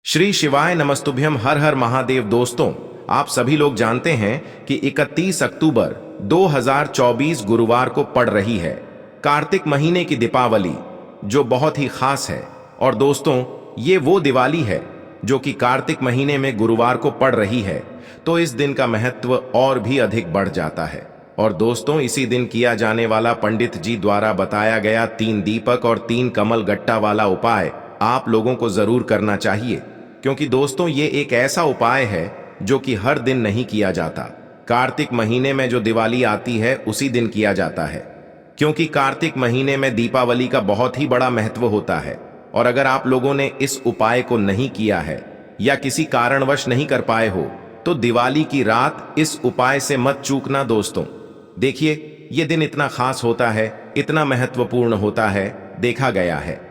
श्री शिवाय नमस्तुभ्यम। हर हर महादेव। दोस्तों, आप सभी लोग जानते हैं कि 31 अक्टूबर 2024 गुरुवार को पड़ रही है कार्तिक महीने की दीपावली, जो बहुत ही खास है। और दोस्तों, ये वो दिवाली है जो कि कार्तिक महीने में गुरुवार को पड़ रही है, तो इस दिन का महत्व और भी अधिक बढ़ जाता है। और दोस्तों, इसी दिन किया जाने वाला पंडित जी द्वारा बताया गया 3 दीपक और 3 कमल गट्टा वाला उपाय आप लोगों को जरूर करना चाहिए, क्योंकि दोस्तों ये एक ऐसा उपाय है जो कि हर दिन नहीं किया जाता। कार्तिक महीने में जो दिवाली आती है उसी दिन किया जाता है, क्योंकि कार्तिक महीने में दीपावली का बहुत ही बड़ा महत्व होता है। और अगर आप लोगों ने इस उपाय को नहीं किया है या किसी कारणवश नहीं कर पाए हो, तो दिवाली की रात इस उपाय से मत चूकना दोस्तों। देखिए, ये दिन इतना खास होता है, इतना महत्वपूर्ण होता है। देखा गया है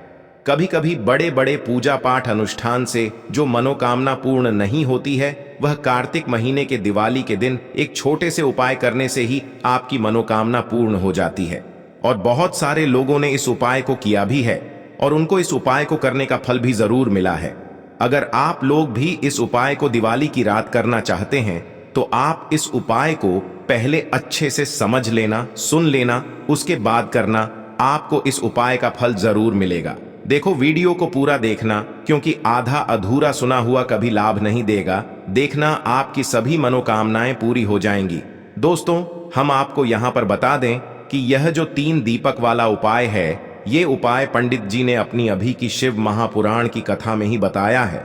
कभी कभी बड़े बड़े पूजा पाठ अनुष्ठान से जो मनोकामना पूर्ण नहीं होती है, वह कार्तिक महीने के दिवाली के दिन एक छोटे से उपाय करने से ही आपकी मनोकामना पूर्ण हो जाती है। और बहुत सारे लोगों ने इस उपाय को किया भी है और उनको इस उपाय को करने का फल भी जरूर मिला है। अगर आप लोग भी इस उपाय को दिवाली की रात करना चाहते हैं, तो आप इस उपाय को पहले अच्छे से समझ लेना, सुन लेना, उसके बाद करना। आपको इस उपाय का फल जरूर मिलेगा। देखो, वीडियो को पूरा देखना, क्योंकि आधा अधूरा सुना हुआ कभी लाभ नहीं देगा। देखना, आपकी सभी मनोकामनाएं पूरी हो जाएंगी। दोस्तों, हम आपको यहां पर बता दें कि यह जो 3 दीपक वाला उपाय है, ये उपाय पंडित जी ने अपनी अभी की शिव महापुराण की कथा में ही बताया है।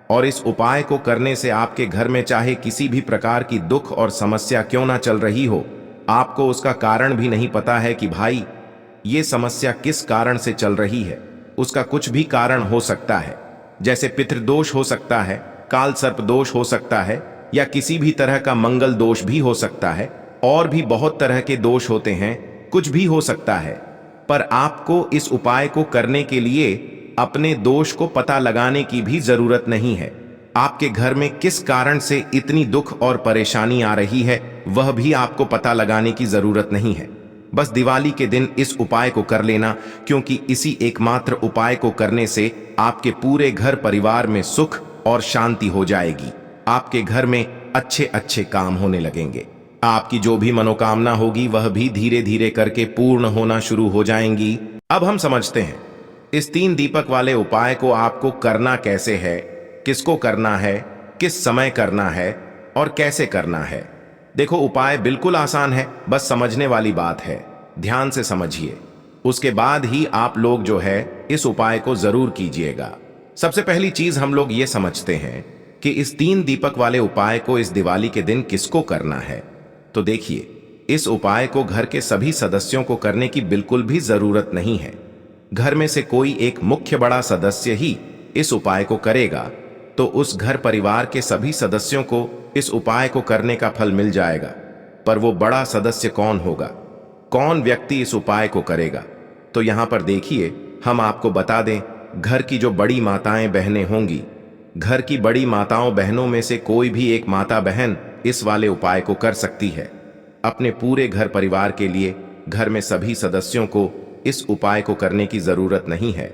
और इस उपाय को करने से आपके घर में चाहे किसी भी प्रकार की दुख और समस्या क्यों ना चल रही हो, आपको उसका कारण भी नहीं पता है कि भाई ये समस्या किस कारण से चल रही है, उसका कुछ भी कारण हो सकता है। जैसे पितृदोष हो सकता है, काल सर्प दोष हो सकता है, या किसी भी तरह का मंगल दोष भी हो सकता है। और भी बहुत तरह के दोष होते हैं, कुछ भी हो सकता है। पर आपको इस उपाय को करने के लिए अपने दोष को पता लगाने की भी जरूरत नहीं है। आपके घर में किस कारण से इतनी दुख और परेशानी आ रही है, वह भी आपको पता लगाने की जरूरत नहीं है। बस दिवाली के दिन इस उपाय को कर लेना, क्योंकि इसी एकमात्र उपाय को करने से आपके पूरे घर परिवार में सुख और शांति हो जाएगी। आपके घर में अच्छे अच्छे काम होने लगेंगे। आपकी जो भी मनोकामना होगी वह भी धीरे धीरे करके पूर्ण होना शुरू हो जाएंगी। अब हम समझते हैं इस 3 दीपक वाले उपाय को आपको करना कैसे है, किसको करना है, किस समय करना है और कैसे करना है। देखो, उपाय बिल्कुल आसान है, बस समझने वाली बात है। ध्यान से समझिए, उसके बाद ही आप लोग जो है इस उपाय को जरूर कीजिएगा। सबसे पहली चीज हम लोग ये समझते हैं कि इस 3 दीपक वाले उपाय को इस दिवाली के दिन किसको करना है। तो देखिए, इस उपाय को घर के सभी सदस्यों को करने की बिल्कुल भी जरूरत नहीं है। घर में से कोई एक मुख्य बड़ा सदस्य ही इस उपाय को करेगा, तो उस घर परिवार के सभी सदस्यों को इस उपाय को करने का फल मिल जाएगा। पर वो बड़ा सदस्य कौन होगा, कौन व्यक्ति इस उपाय को करेगा? तो यहां पर देखिए, हम आपको बता दें, घर की जो बड़ी माताएं बहनें होंगी, घर की बड़ी माताओं बहनों में से कोई भी एक माता बहन इस वाले उपाय को कर सकती है। अपने पूरे घर परिवार के लिए घर में सभी सदस्यों को इस उपाय को करने की जरूरत नहीं है।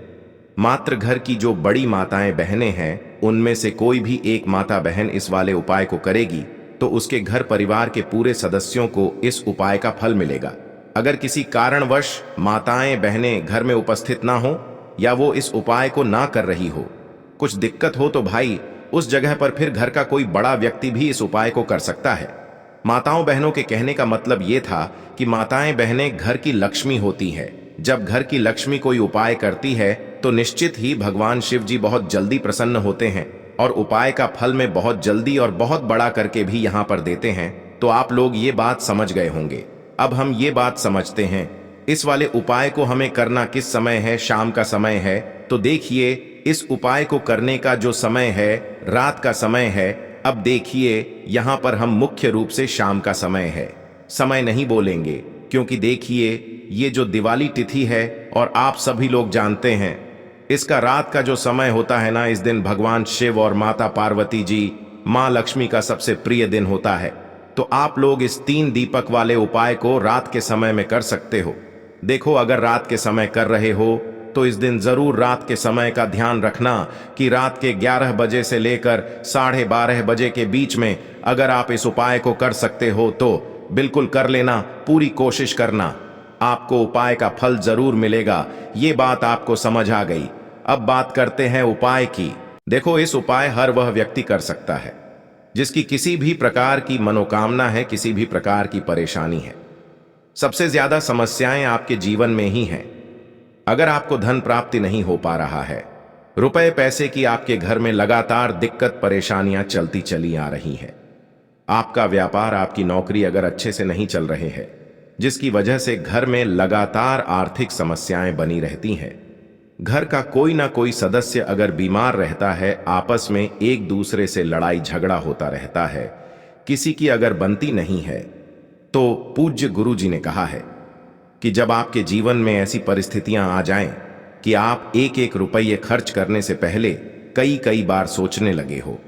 मात्र घर की जो बड़ी माताएं बहनें हैं, उनमें से कोई भी एक माता बहन इस वाले उपाय को करेगी, तो उसके घर परिवार के पूरे सदस्यों को इस उपाय का फल मिलेगा। अगर किसी कारणवश माताएं बहनें घर में उपस्थित ना हो, या वो इस उपाय को ना कर रही हो, कुछ दिक्कत हो, तो भाई उस जगह पर फिर घर का कोई बड़ा व्यक्ति भी इस उपाय को कर सकता है। माताओं बहनों के कहने का मतलब ये था कि माताएं बहनें घर की लक्ष्मी होती है। जब घर की लक्ष्मी कोई उपाय करती है, तो निश्चित ही भगवान शिव जी बहुत जल्दी प्रसन्न होते हैं और उपाय का फल में बहुत जल्दी और बहुत बड़ा करके भी यहाँ पर देते हैं। तो आप लोग ये बात समझ गए होंगे। अब हम ये बात समझते हैं, इस वाले उपाय को हमें करना किस समय है। शाम का समय है। तो देखिए, इस उपाय को करने का जो समय है, रात का समय है। अब देखिए, यहाँ पर हम मुख्य रूप से शाम का समय है, समय नहीं बोलेंगे, क्योंकि देखिए, ये जो दिवाली तिथि है और आप सभी लोग जानते हैं, इसका रात का जो समय होता है ना, इस दिन भगवान शिव और माता पार्वती जी, माँ लक्ष्मी का सबसे प्रिय दिन होता है। तो आप लोग इस 3 दीपक वाले उपाय को रात के समय में कर सकते हो। देखो, अगर रात के समय कर रहे हो तो इस दिन जरूर रात के समय का ध्यान रखना कि रात के 11 बजे से लेकर 12:30 बजे के बीच में अगर आप इस उपाय को कर सकते हो तो बिल्कुल कर लेना, पूरी कोशिश करना। आपको उपाय का फल जरूर मिलेगा, ये बात आपको समझ आ गई। अब बात करते हैं उपाय की। देखो, इस उपाय हर वह व्यक्ति कर सकता है जिसकी किसी भी प्रकार की मनोकामना है, किसी भी प्रकार की परेशानी है। सबसे ज्यादा समस्याएं आपके जीवन में ही हैं। अगर आपको धन प्राप्ति नहीं हो पा रहा है, रुपए पैसे की आपके घर में लगातार दिक्कत परेशानियां चलती चली आ रही हैं, आपका व्यापार आपकी नौकरी अगर अच्छे से नहीं चल रहे हैं, जिसकी वजह से घर में लगातार आर्थिक समस्याएं बनी रहती हैं, घर का कोई ना कोई सदस्य अगर बीमार रहता है, आपस में एक दूसरे से लड़ाई झगड़ा होता रहता है, किसी की अगर बनती नहीं है, तो पूज्य गुरु जी ने कहा है कि जब आपके जीवन में ऐसी परिस्थितियां आ जाएं कि आप एक एक रुपये खर्च करने से पहले कई कई बार सोचने लगे हो,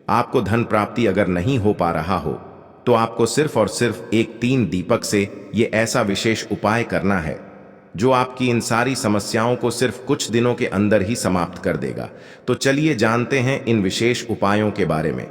आपको धन प्राप्ति अगर नहीं हो पा रहा हो, तो आपको सिर्फ और सिर्फ एक 3 दीपक से ये ऐसा विशेष उपाय करना है जो आपकी इन सारी समस्याओं को सिर्फ कुछ दिनों के अंदर ही समाप्त कर देगा। तो चलिए जानते हैं इन विशेष उपायों के बारे में।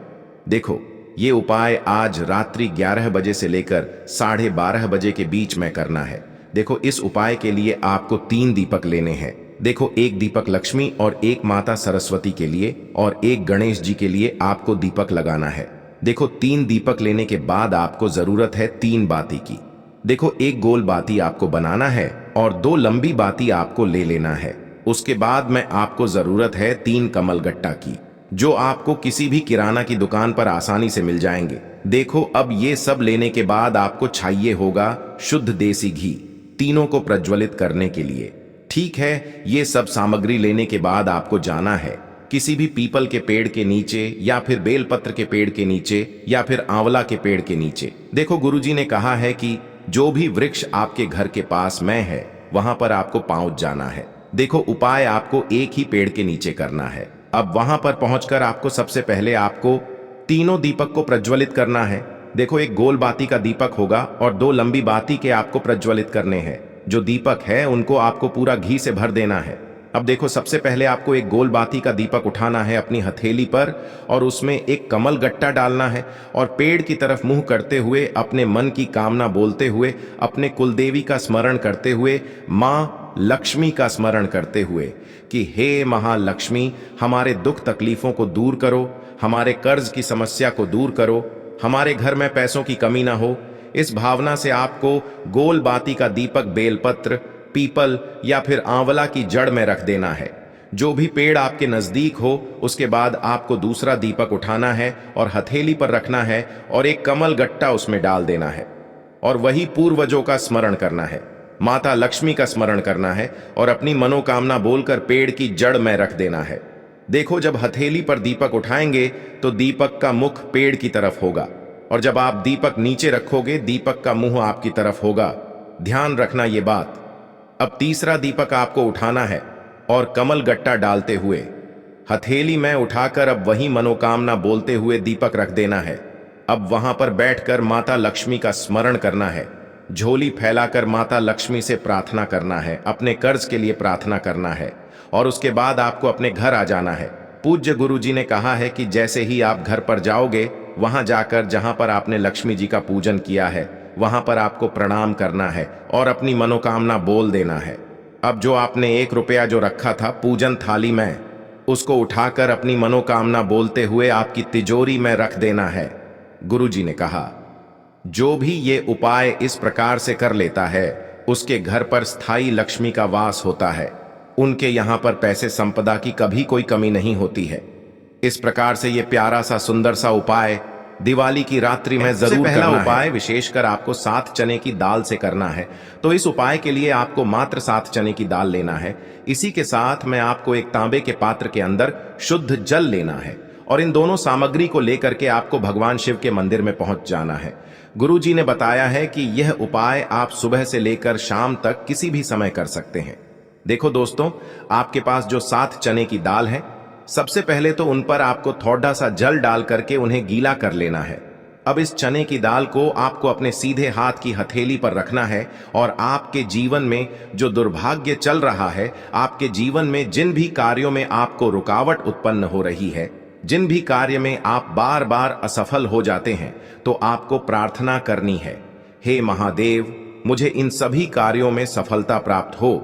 देखो, ये उपाय आज रात्रि 11 बजे से लेकर 12:30 बजे के बीच में करना है। देखो, इस उपाय के लिए आपको 3 दीपक लेने हैं। देखो, एक दीपक लक्ष्मी और एक माता सरस्वती के लिए और एक गणेश जी के लिए आपको दीपक लगाना है। देखो, 3 दीपक लेने के बाद आपको जरूरत है 3 बाती की। देखो, एक गोल बाती आपको बनाना है और 2 लंबी बाती आपको ले लेना है। उसके बाद में आपको जरूरत है 3 कमल गट्टा की, जो आपको किसी भी किराना की दुकान पर आसानी से मिल जाएंगे। देखो, अब ये सब लेने के बाद आपको चाहिए होगा शुद्ध देसी घी, तीनों को प्रज्वलित करने के लिए। ठीक है, ये सब सामग्री लेने के बाद आपको जाना है किसी भी पीपल के पेड़ के नीचे या फिर बेलपत्र के पेड़ के नीचे या फिर आंवला के पेड़ के नीचे। देखो, गुरुजी ने कहा है कि जो भी वृक्ष आपके घर के पास में है, वहां पर आपको पहुंच जाना है। देखो, उपाय आपको एक ही पेड़ के नीचे करना है। अब वहां पर पहुंचकर आपको सबसे पहले आपको तीनों दीपक को प्रज्वलित करना है। देखो, एक गोल बाती का दीपक होगा और 2 लंबी बाती के आपको प्रज्वलित करने हैं। जो दीपक है उनको आपको पूरा घी से भर देना है। अब देखो, सबसे पहले आपको एक गोल बाती का दीपक उठाना है अपनी हथेली पर और उसमें एक कमल गट्टा डालना है और पेड़ की तरफ मुंह करते हुए अपने मन की कामना बोलते हुए, अपने कुलदेवी का स्मरण करते हुए, माँ लक्ष्मी का स्मरण करते हुए कि हे महालक्ष्मी, हमारे दुख तकलीफों को दूर करो, हमारे कर्ज की समस्या को दूर करो, हमारे घर में पैसों की कमी ना हो। इस भावना से आपको गोल बाती का दीपक बेलपत्र, पीपल या फिर आंवला की जड़ में रख देना है, जो भी पेड़ आपके नजदीक हो। उसके बाद आपको दूसरा दीपक उठाना है और हथेली पर रखना है और एक कमल गट्टा उसमें डाल देना है और वही पूर्वजों का स्मरण करना है, माता लक्ष्मी का स्मरण करना है और अपनी मनोकामना बोलकर पेड़ की जड़ में रख देना है। देखो, जब हथेली पर दीपक उठाएंगे तो दीपक का मुख पेड़ की तरफ होगा और जब आप दीपक नीचे रखोगे, दीपक का मुंह आपकी तरफ होगा। ध्यान रखना ये बात। अब तीसरा दीपक आपको उठाना है और कमल गट्टा डालते हुए हथेली में उठाकर अब वही मनोकामना बोलते हुए दीपक रख देना है। अब वहां पर बैठकर माता लक्ष्मी का स्मरण करना है, झोली फैलाकर माता लक्ष्मी से प्रार्थना करना है, अपने कर्ज के लिए प्रार्थना करना है और उसके बाद आपको अपने घर आ जाना है। पूज्य गुरुजी ने कहा है कि जैसे ही आप घर पर जाओगे, वहां जाकर जहां पर आपने लक्ष्मी जी का पूजन किया है, वहां पर आपको प्रणाम करना है और अपनी मनोकामना बोल देना है। अब जो आपने 1 रुपया जो रखा था पूजन थाली में, उसको उठाकर अपनी मनोकामना बोलते हुए आपकी तिजोरी में रख देना है। गुरुजी ने कहा, जो भी ये उपाय इस प्रकार से कर लेता है, उसके घर पर स्थायी लक्ष्मी का वास होता है। उनके यहां पर पैसे संपदा की कभी कोई कमी नहीं होती है। इस प्रकार से ये प्यारा सा सुंदर सा उपाय दिवाली की रात्रि में जरूर पहला उपाय विशेषकर आपको 7 चने की दाल से करना है। तो इस उपाय के लिए आपको मात्र 7 चने की दाल लेना है। इसी के साथ में आपको एक तांबे के पात्र के अंदर शुद्ध जल लेना है और इन दोनों सामग्री को लेकर के आपको भगवान शिव के मंदिर में पहुंच जाना है। गुरुजी ने बताया है कि यह उपाय आप सुबह से लेकर शाम तक किसी भी समय कर सकते हैं। देखो दोस्तों, आपके पास जो 7 चने की दाल है, सबसे पहले तो उन पर आपको थोड़ा सा जल डाल करके उन्हें गीला कर लेना है। अब इस चने की दाल को आपको अपने सीधे हाथ की हथेली पर रखना है और आपके जीवन में जो दुर्भाग्य चल रहा है, आपके जीवन में जिन भी कार्यों में आपको रुकावट उत्पन्न हो रही है, जिन भी कार्य में आप बार बार असफल हो जाते हैं, तो आपको प्रार्थना करनी है, हे महादेव, मुझे इन सभी कार्यों में सफलता प्राप्त हो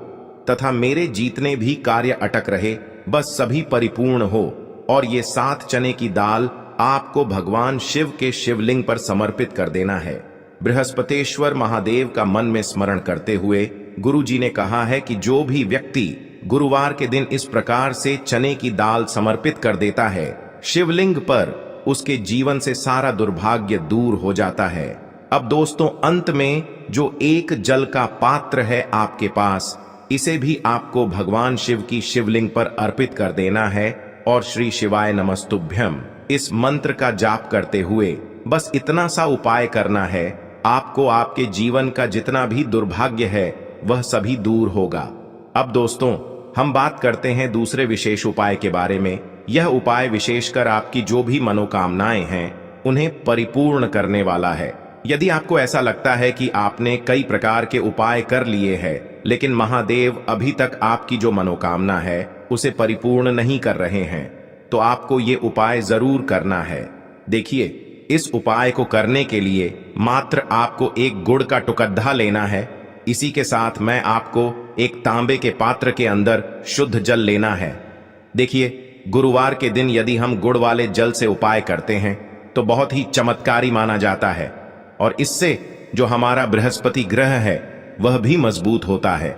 तथा मेरे जीतने भी कार्य अटक रहे, बस सभी परिपूर्ण हो। और ये 7 चने की दाल आपको भगवान शिव के शिवलिंग पर समर्पित कर देना है। बृहस्पतेश्वर महादेव का मन में स्मरण करते हुए गुरु जी ने कहा है कि जो भी व्यक्ति गुरुवार के दिन इस प्रकार से चने की दाल समर्पित कर देता है शिवलिंग पर, उसके जीवन से सारा दुर्भाग्य दूर हो जाता है। अब दोस्तों, अंत में जो एक जल का पात्र है आपके पास, इसे भी आपको भगवान शिव की शिवलिंग पर अर्पित कर देना है और श्री शिवाय नमस्तुभ्यम इस मंत्र का जाप करते हुए बस इतना सा उपाय करना है, आपको आपके जीवन का जितना भी दुर्भाग्य है वह सभी दूर होगा। अब दोस्तों, हम बात करते हैं दूसरे विशेष उपाय के बारे में। यह उपाय विशेषकर आपकी जो भी मनोकामनाएं हैं उन्हें परिपूर्ण करने वाला है। यदि आपको ऐसा लगता है कि आपने कई प्रकार के उपाय कर लिए हैं, लेकिन महादेव अभी तक आपकी जो मनोकामना है उसे परिपूर्ण नहीं कर रहे हैं, तो आपको ये उपाय जरूर करना है। देखिए, इस उपाय को करने के लिए मात्र आपको एक गुड़ का टुकड़ा लेना है। इसी के साथ मैं आपको एक तांबे के पात्र के अंदर शुद्ध जल लेना है। देखिए, गुरुवार के दिन यदि हम गुड़ वाले जल से उपाय करते हैं तो बहुत ही चमत्कारी माना जाता है और इससे जो हमारा बृहस्पति ग्रह है वह भी मजबूत होता है।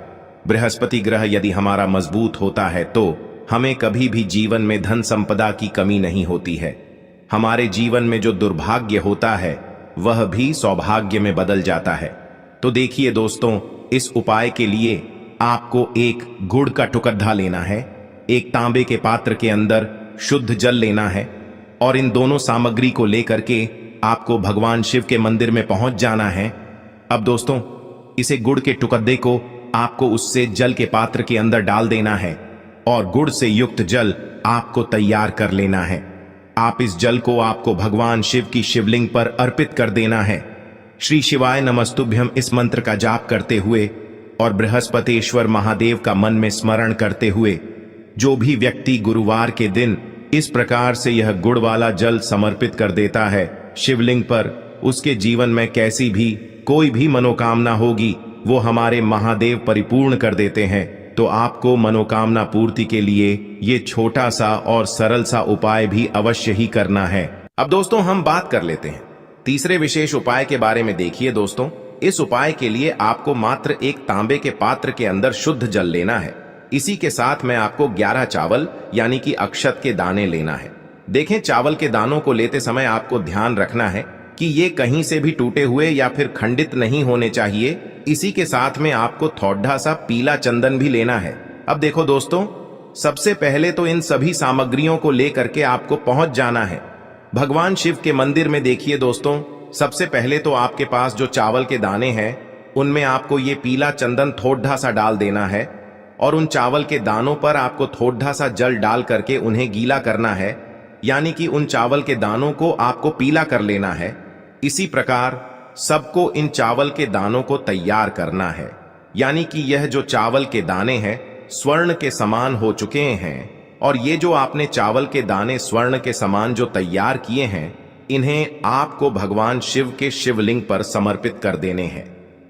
बृहस्पति ग्रह यदि हमारा मजबूत होता है तो हमें कभी भी जीवन में धन संपदा की कमी नहीं होती है। हमारे जीवन में जो दुर्भाग्य होता है वह भी सौभाग्य में बदल जाता है। तो देखिए दोस्तों, इस उपाय के लिए आपको एक गुड़ का टुकड़ा लेना है, एक तांबे के पात्र के अंदर शुद्ध जल लेना है और इन दोनों सामग्री को लेकर के आपको भगवान शिव के मंदिर में पहुंच जाना है। अब दोस्तों, इसे गुड़ के टुकड़े को आपको उससे जल के पात्र के अंदर डाल देना है और गुड़ से युक्त जल आपको तैयार कर लेना है। आप इस जल को आपको भगवान शिव की शिवलिंग पर अर्पित कर देना है। श्री शिवाय नमस्तुभ्यम इस मंत्र का जाप करते हुए और बृहस्पतेश्वर महादेव का मन में स्मरण करते हुए जो भी व्यक्ति गुरुवार के दिन इस प्रकार से यह गुड़ वाला जल समर्पित कर देता है शिवलिंग पर, उसके जीवन में कैसी भी कोई भी मनोकामना होगी वो हमारे महादेव परिपूर्ण कर देते हैं। तो आपको मनोकामना पूर्ति के लिए ये छोटा सा और सरल सा उपाय भी अवश्य ही करना है। अब दोस्तों, हम बात कर लेते हैं तीसरे विशेष उपाय के बारे में। देखिए दोस्तों, इस उपाय के लिए आपको मात्र एक तांबे के पात्र के अंदर शुद्ध जल लेना है। इसी के साथ में आपको 11 चावल यानी कि अक्षत के दाने लेना है। देखें, चावल के दानों को लेते समय आपको ध्यान रखना है कि ये कहीं से भी टूटे हुए या फिर खंडित नहीं होने चाहिए। इसी के साथ में आपको थोड़ा सा पीला चंदन भी लेना है। अब देखो दोस्तों, सबसे पहले तो इन सभी सामग्रियों को लेकर के आपको पहुंच जाना है भगवान शिव के मंदिर में। देखिए दोस्तों, सबसे पहले तो आपके पास जो चावल के दाने हैं उनमें आपको ये पीला चंदन थोड़ा सा डाल देना है और उन चावल के दानों पर आपको थोड़ा सा जल डाल करके उन्हें गीला करना है, यानी कि उन चावल के दानों को आपको पीला कर लेना है। इसी प्रकार सबको इन चावल के दानों को तैयार करना है, यानी कि यह जो चावल के दाने हैं स्वर्ण के समान हो चुके हैं और ये जो आपने चावल के दाने स्वर्ण के समान जो तैयार किए हैं, इन्हें आपको भगवान शिव के शिवलिंग पर समर्पित कर देने हैं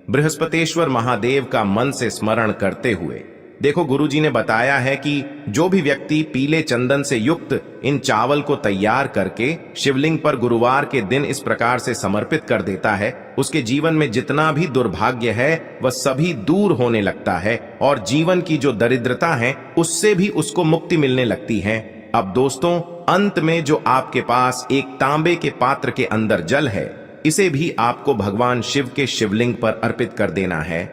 बृहस्पतेश्वर महादेव का मन से स्मरण करते हुए। देखो, गुरुजी ने बताया है कि जो भी व्यक्ति पीले चंदन से युक्त इन चावल को तैयार करके शिवलिंग पर गुरुवार के दिन इस प्रकार से समर्पित कर देता है, उसके जीवन में जितना भी दुर्भाग्य है वह सभी दूर होने लगता है और जीवन की जो दरिद्रता है उससे भी उसको मुक्ति मिलने लगती है। अब दोस्तों, अंत में जो आपके पास एक तांबे के पात्र के अंदर जल है, इसे भी आपको भगवान शिव के शिवलिंग पर अर्पित कर देना है।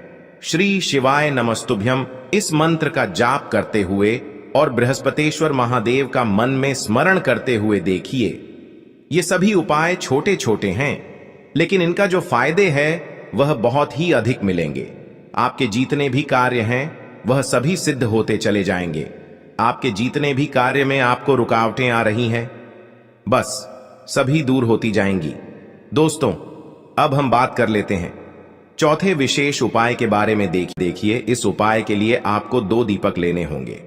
श्री शिवाय नमस्तुभ्यम इस मंत्र का जाप करते हुए और बृहस्पतेश्वर महादेव का मन में स्मरण करते हुए देखिए, ये सभी उपाय छोटे छोटे हैं लेकिन इनका जो फायदे हैं वह बहुत ही अधिक मिलेंगे। आपके जितने भी कार्य हैं वह सभी सिद्ध होते चले जाएंगे। आपके जितने भी कार्य में आपको रुकावटें आ रही हैं, बस सभी दूर होती जाएंगी। दोस्तों, अब हम बात कर लेते हैं चौथे विशेष उपाय के बारे में। देखिए, इस उपाय के लिए आपको 2 दीपक लेने होंगे।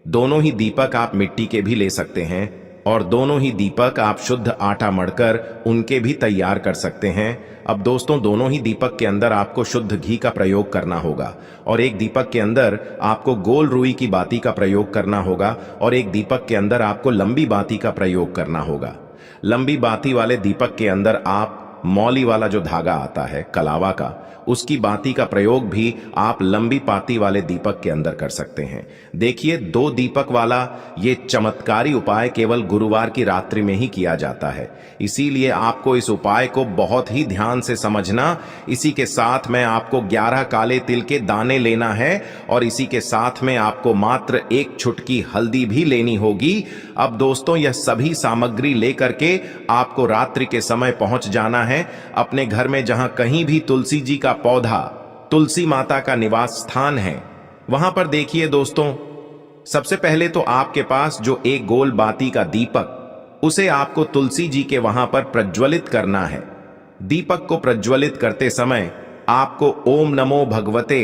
दोनों ही दीपक आप मिट्टी के भी ले सकते हैं और दोनों ही दीपक आप शुद्ध आटा मढ़कर उनके भी तैयार कर सकते हैं। अब दोस्तों, दोनों ही दीपक के अंदर आपको शुद्ध घी का प्रयोग करना होगा और एक दीपक के अंदर आपको गोल रुई की बाती का प्रयोग करना होगा और एक दीपक के अंदर आपको लंबी बाती का प्रयोग करना होगा। लंबी बाती वाले दीपक के अंदर आप मौली वाला जो धागा आता है कलावा का, उसकी बाती का प्रयोग भी आप लंबी पाती वाले दीपक के अंदर कर सकते हैं। देखिए, 2 दीपक वाला ये चमत्कारी उपाय केवल गुरुवार की रात्रि में ही किया जाता है, इसीलिए आपको इस उपाय को बहुत ही ध्यान से समझना। इसी के साथ में आपको 11 काले तिल के दाने लेना है और इसी के साथ में आपको मात्र 1 चुटकी हल्दी भी लेनी होगी। अब दोस्तों, यह सभी सामग्री लेकर के आपको रात्रि के समय पहुंच जाना है अपने घर में, जहां कहीं भी तुलसी जी का पौधा, तुलसी माता का निवास स्थान है, वहां पर देखिए दोस्तों, सबसे पहले तो आपके पास जो एक गोल बाती का दीपक, उसे आपको तुलसी जी के वहां पर प्रज्वलित करना है। दीपक को प्रज्वलित करते समय आपको ओम नमो भगवते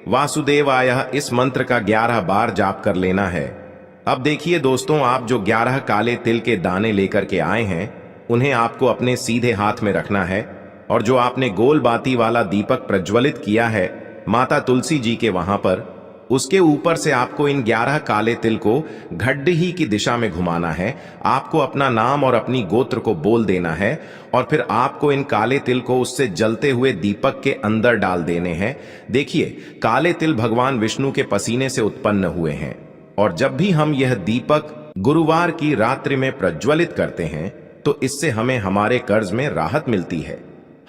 वासुदेवाय इस मंत्र का 11 बार जाप कर लेना है। अब देखिए दोस्तों, आप जो 11 काले तिल के दाने लेकर के आए हैं, उन्हें आपको अपने सीधे हाथ में रखना है और जो आपने गोल बाती वाला दीपक प्रज्वलित किया है माता तुलसी जी के वहां पर, उसके ऊपर से आपको इन 11 काले तिल को घड्डी की दिशा में घुमाना है। आपको अपना नाम और अपनी गोत्र को बोल देना है और फिर आपको इन काले तिल को उससे जलते हुए दीपक के अंदर डाल देने हैं। देखिए, काले तिल भगवान विष्णु के पसीने से उत्पन्न हुए हैं और जब भी हम यह दीपक गुरुवार की रात्रि में प्रज्वलित करते हैं तो इससे हमें हमारे कर्ज में राहत मिलती है,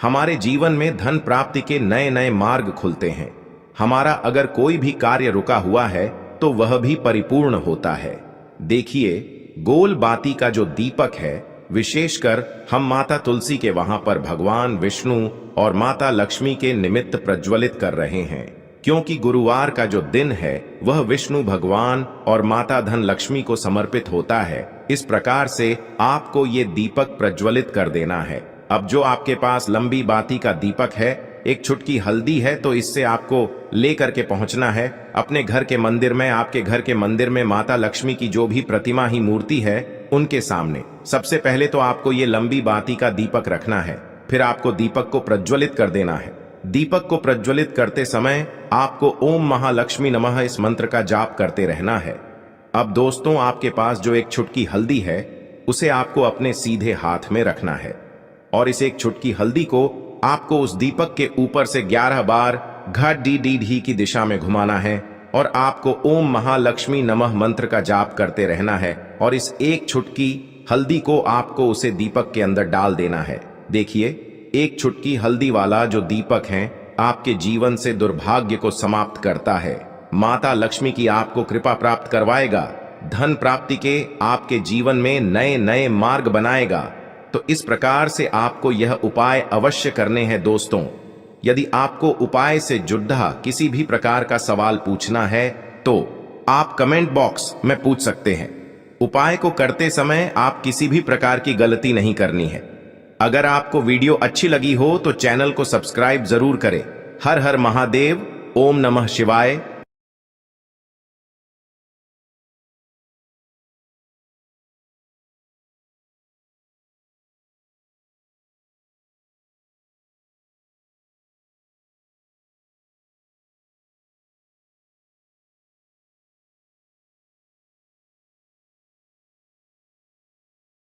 हमारे जीवन में धन प्राप्ति के नए नए मार्ग खुलते हैं, हमारा अगर कोई भी कार्य रुका हुआ है तो वह भी परिपूर्ण होता है। देखिए, गोल बाती का जो दीपक है, विशेषकर हम माता तुलसी के वहां पर भगवान विष्णु और माता लक्ष्मी के निमित्त प्रज्वलित कर रहे हैं, क्योंकि गुरुवार का जो दिन है वह विष्णु भगवान और माता धन लक्ष्मी को समर्पित होता है। इस प्रकार से आपको ये दीपक प्रज्वलित कर देना है। अब जो आपके पास लंबी बाती का दीपक है, 1 चुटकी हल्दी है, तो इससे आपको लेकर के पहुंचना है अपने घर के मंदिर में। आपके घर के मंदिर में माता लक्ष्मी की जो भी प्रतिमा ही मूर्ति है, उनके सामने सबसे पहले तो आपको ये लंबी बाती का दीपक रखना है। फिर आपको दीपक को प्रज्वलित कर देना है। दीपक को प्रज्वलित करते समय आपको ओम महालक्ष्मी नमः इस मंत्र का जाप करते रहना है। अब दोस्तों, आपके पास जो 1 चुटकी हल्दी है, उसे आपको अपने सीधे हाथ में रखना है और इस 1 चुटकी हल्दी को आपको उस दीपक के ऊपर से 11 बार घड़ी की दिशा में घुमाना है और आपको ओम महालक्ष्मी नमः मंत्र का जाप करते रहना है और इस 1 चुटकी हल्दी को आपको उसे दीपक के अंदर डाल देना है। देखिए, 1 चुटकी हल्दी वाला जो दीपक है आपके जीवन से दुर्भाग्य को समाप्त करता है, माता लक्ष्मी की आपको कृपा प्राप्त करवाएगा, धन प्राप्ति के आपके जीवन में नए नए मार्ग बनाएगा। तो इस प्रकार से आपको यह उपाय अवश्य करने हैं दोस्तों। यदि आपको उपाय से जुड़ा किसी भी प्रकार का सवाल पूछना है तो आप कमेंट बॉक्स में पूछ सकते हैं। उपाय को करते समय आप किसी भी प्रकार की गलती नहीं करनी है। अगर आपको वीडियो अच्छी लगी हो तो चैनल को सब्सक्राइब जरूर करें। हर हर महादेव, ओम नमः शिवाय।